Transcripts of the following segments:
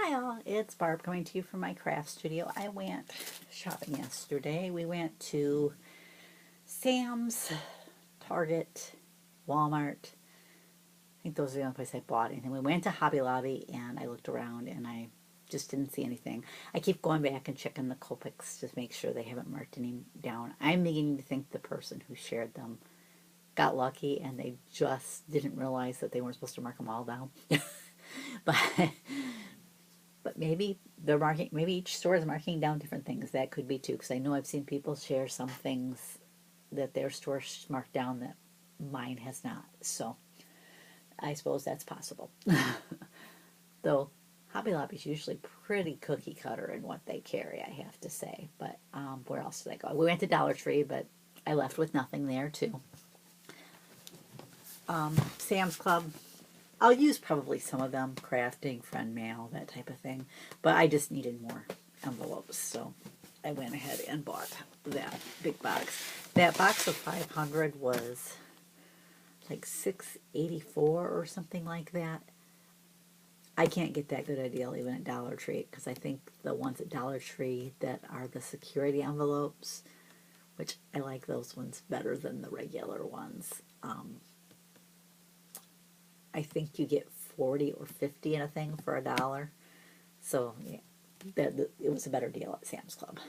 Hi all, it's Barb coming to you from my craft studio. I went shopping yesterday. We went to Sam's, Target, Walmart. I think those are the only places I bought anything. We went to Hobby Lobby and I looked around and I just didn't see anything. I keep going back and checking the Copics to make sure they haven't marked any down. I'm beginning to think the person who shared them got lucky and they just didn't realize that they weren't supposed to mark them all down. but But maybe they're marking, maybe each store is marking down different things. That could be too, because I know I've seen people share some things that their store marked down that mine has not. So I suppose that's possible. Though Hobby Lobby's usually pretty cookie cutter in what they carry, I have to say. But where else did I go? We went to Dollar Tree, but I left with nothing there too. Sam's Club, I'll use probably some of them, crafting, friend mail, that type of thing. But I just needed more envelopes, so I went ahead and bought that big box. That box of 500 was like $6.84 or something like that. I can't get that good a deal even at Dollar Tree, because I think the ones at Dollar Tree that are the security envelopes, which I like those ones better than the regular ones. I think you get 40 or 50 in a thing for $1. So yeah, it was a better deal at Sam's Club.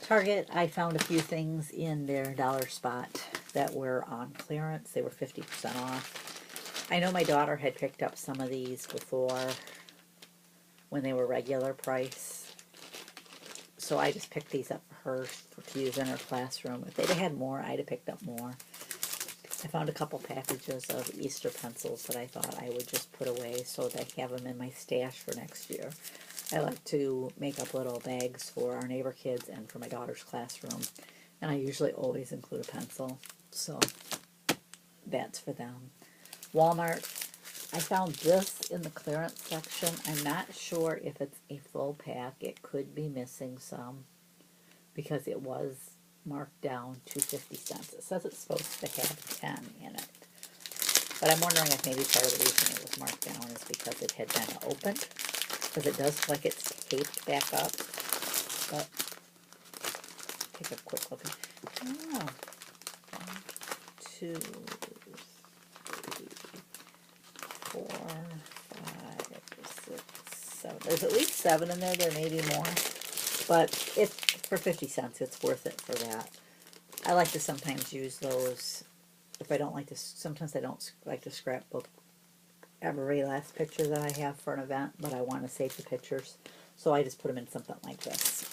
Target, I found a few things in their dollar spot that were on clearance. They were 50% off. I know my daughter had picked up some of these before when they were regular price. So I just picked these up for her to use in her classroom. If they'd had more, I'd have picked up more. I found a couple packages of Easter pencils that I thought I would just put away so that I have them in my stash for next year. I like to make up little bags for our neighbor kids and for my daughter's classroom. And I usually always include a pencil. So that's for them. Walmart, I found this in the clearance section. I'm not sure if it's a full pack. It could be missing some because it was marked down to 50 cents. It says it's supposed to have 10 in it. But I'm wondering if maybe part of the reason it was marked down is because it had been opened. Because it does look like it's taped back up. But take a quick look. Oh, 1, 2, 3, 4, 5, 6, 7. There's at least 7 in there. There may be more. But it's for 50 cents. It's worth it for that. I like to sometimes use those. If I don't like to, sometimes I don't like to scrapbook every last picture that I have for an event, but I want to save the pictures. So I just put them in something like this.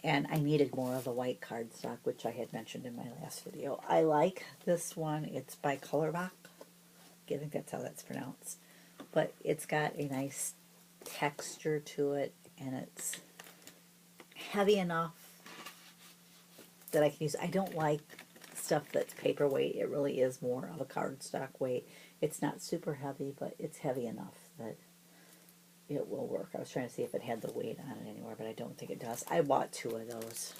And I needed more of the white cardstock, which I had mentioned in my last video. I like this one. It's by Colorbach. I think that's how that's pronounced. But it's got a nice texture to it, and it's heavy enough that I can use. I don't like stuff that's paperweight. It really is more of a cardstock weight. It's not super heavy, but it's heavy enough that it will work. I was trying to see if it had the weight on it anywhere, but I don't think it does. I bought 2 of those,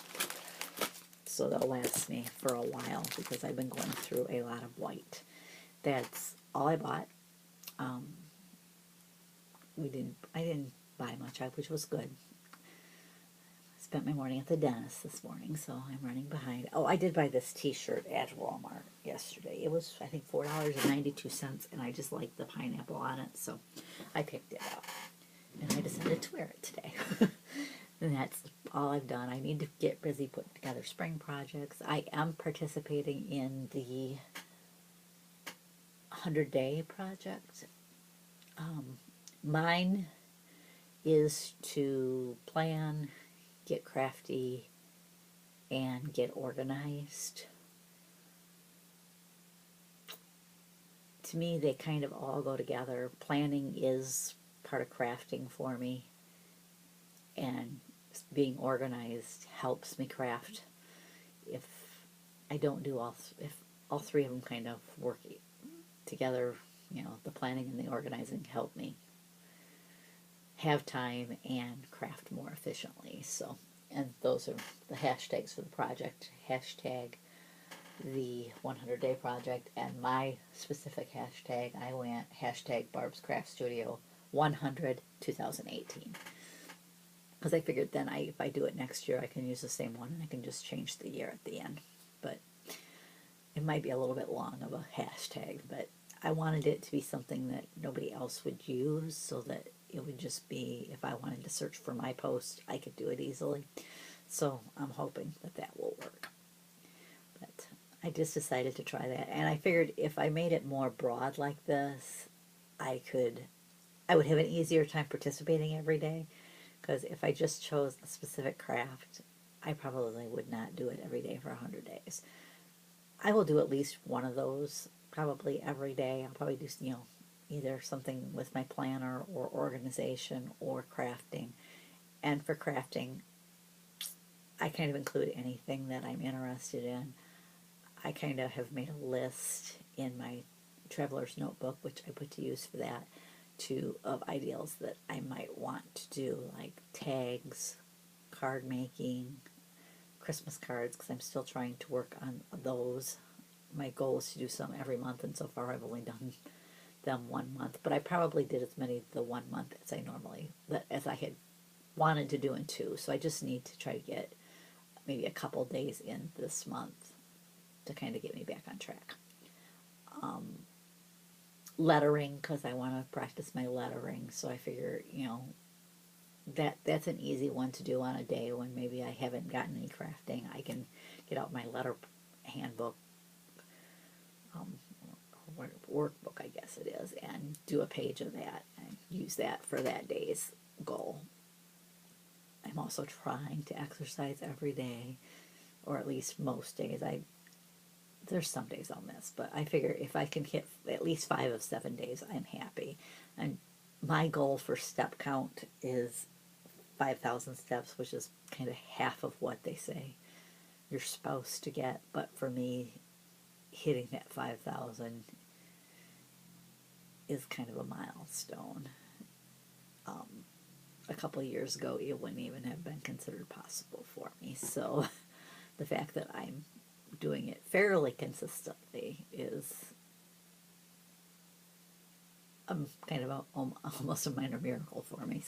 so they'll last me for a while because I've been going through a lot of white. That's all I bought. I didn't buy much, which was good. Spent my morning at the dentist this morning, so I'm running behind. Oh, I did buy this t-shirt at Walmart yesterday. It was, I think, $4.92, and I just liked the pineapple on it, so I picked it up. And I decided to wear it today. And that's all I've done. I need to get busy putting together spring projects. I am participating in the 100-day project. Mine is to plan, get crafty, and get organized. To me, they kind of all go together. Planning is part of crafting for me, and being organized helps me craft. If I don't do if all 3 of them kind of work together, the planning and the organizing help me have time and craft more efficiently. So, and those are the hashtags for the project. Hashtag the 100-day project, and my specific hashtag, I went hashtag Barb's Craft Studio 100 2018. Because I figured then if I do it next year, I can use the same one and I can just change the year at the end. But it might be a little bit long of a hashtag, but I wanted it to be something that nobody else would use, so that it would just be, if I wanted to search for my post, I could do it easily. So I'm hoping that that will work. But I just decided to try that, and I figured if I made it more broad like this, I would have an easier time participating every day, because if I just chose a specific craft, I probably would not do it every day for 100 days. I will do at least one of those probably every day. I'll probably do, either something with my planner or organization or crafting. And for crafting, I kind of include anything that I'm interested in. I kind of have made a list in my traveler's notebook, which I put to use for that, of ideals that I might want to do, like tags, card making, Christmas cards, because I'm still trying to work on those. My goal is to do some every month, and so far I've only done them 1 month, but I probably did as many the 1 month as I had wanted to do in 2, so I just need to try to get maybe a couple days in this month to kind of get me back on track. Lettering, because I want to practice my lettering, so I figure, that's an easy one to do on a day when maybe I haven't gotten any crafting. I can get out my letter handbook, workbook, I guess it is, and do a page of that and use that for that day's goal. I'm also trying to exercise every day, or at least most days. There's some days I'll miss, but I figure if I can hit at least 5 of 7 days, I'm happy. And my goal for step count is 5,000 steps, which is kind of half of what they say you're supposed to get. But for me, hitting that 5,000 is kind of a milestone. A couple of years ago, it wouldn't even have been considered possible for me. So the fact that I'm doing it fairly consistently is kind of almost a minor miracle for me.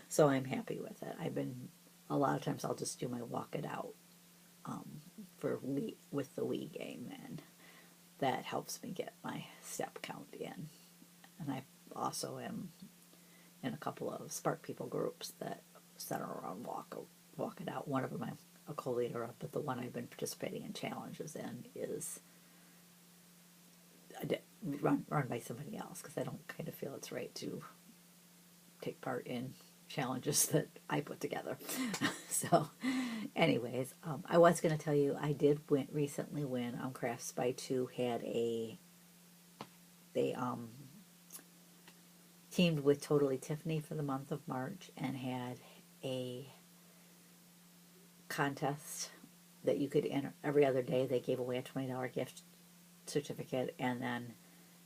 So I'm happy with it. A lot of times I'll just do my walk it out with the Wii game, and that helps me get my step count in. And I also am in a couple of Spark People groups that center around walk it out. One of them I'm a co-leader of, but the one I've been participating in challenges in is run by somebody else, because I don't kind of feel it's right to take part in challenges that I put together. So anyways, I was going to tell you I did recently win Crafts by 2 had they teamed with Totally Tiffany for the month of March and had a contest that you could enter every other day. They gave away a $20 gift certificate, and then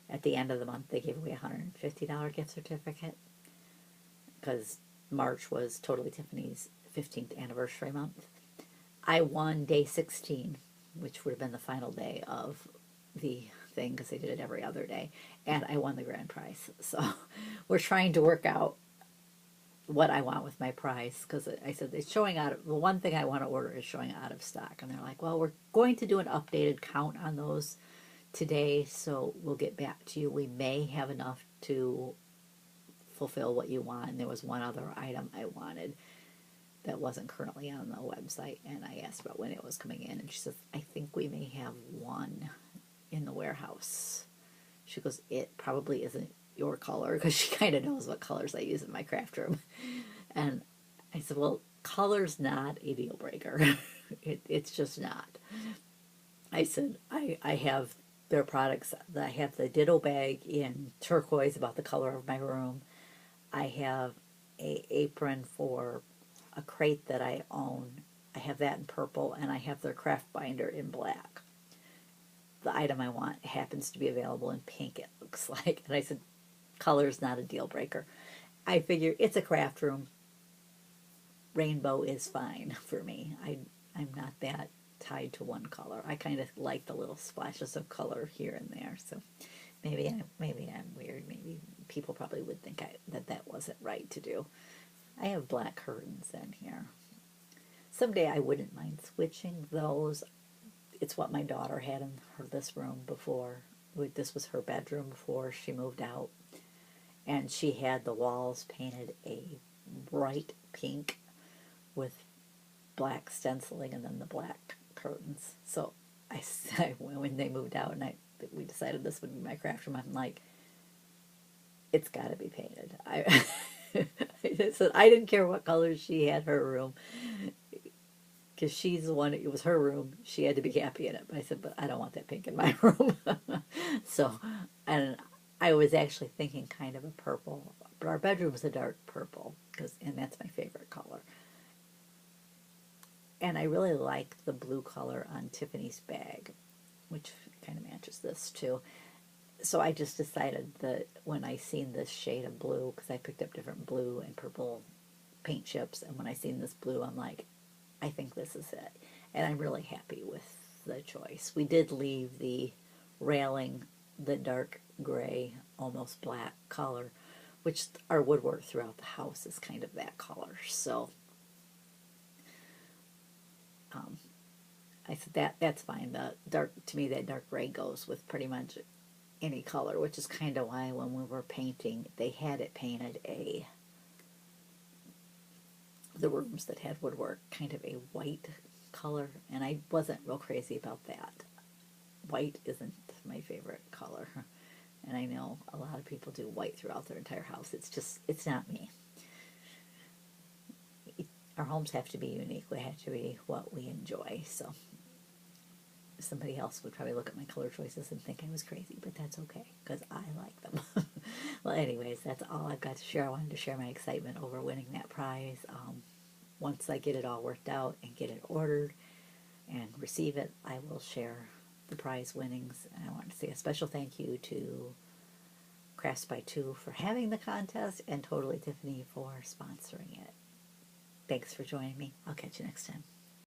at the end of the month they gave away a $150 gift certificate, because March was Totally Tiffany's 15th anniversary month. I won day 16, which would have been the final day of the thing, because they did it every other day, and I won the grand prize. So we're trying to work out what I want with my prize, because I said it's showing out. The one thing I want to order is showing out of stock, and they're like, well, we're going to do an updated count on those today, so we'll get back to you. We may have enough to fulfill what you want. And there was one other item I wanted that wasn't currently on the website, and I asked about when it was coming in, and she says, I think we may have one in the warehouse. She goes, it probably isn't your color, because she kind of knows what colors I use in my craft room. And I said, well, color's not a deal breaker. It's just not. I said, I have their products. I have the Ditto bag in turquoise, about the color of my room. I have a apron for a crate that I own. I have that in purple, and I have their craft binder in black. The item I want happens to be available in pink, it looks like. And I said, color's not a deal breaker. I figure it's a craft room. Rainbow is fine for me. I'm not that tied to one color. I kind of like the little splashes of color here and there. So maybe I'm weird. Maybe people probably would think that wasn't right to do. I have black curtains in here. Someday I wouldn't mind switching those. It's what my daughter had in this room before. This was her bedroom before she moved out. And she had the walls painted a bright pink with black stenciling and then the black curtains. So when they moved out and we decided this would be my craft room, I'm like, it's got to be painted. I said I didn't care what colors she had her room, because she's the one. It was her room. She had to be happy in it. But I said, but I don't want that pink in my room. So, and I was actually thinking kind of a purple, but our bedroom is a dark purple and that's my favorite color. And I really like the blue color on Tiffany's bag, which kind of matches this too. So I just decided that when I seen this shade of blue, because I picked up different blue and purple paint chips, and when I seen this blue, I'm like, I think this is it. And I'm really happy with the choice. We did leave the railing the dark gray, almost black color, which our woodwork throughout the house is kind of that color. So I said that's fine. The dark, to me, that dark gray goes with pretty much any color, which is kind of why when we were painting, they had it painted the rooms that had woodwork kind of a white color, and I wasn't real crazy about that. White isn't my favorite color, and I know a lot of people do white throughout their entire house. It's not me. Our homes have to be unique. They have to be what we enjoy. So somebody else would probably look at my color choices and think I was crazy, but that's okay because I like them. Well, anyways, that's all I've got to share. I wanted to share my excitement over winning that prize. Once I get it all worked out and get it ordered and receive it, I will share the prize winnings. And I want to say a special thank you to Crafts by Two for having the contest and Totally Tiffany for sponsoring it. Thanks for joining me. I'll catch you next time.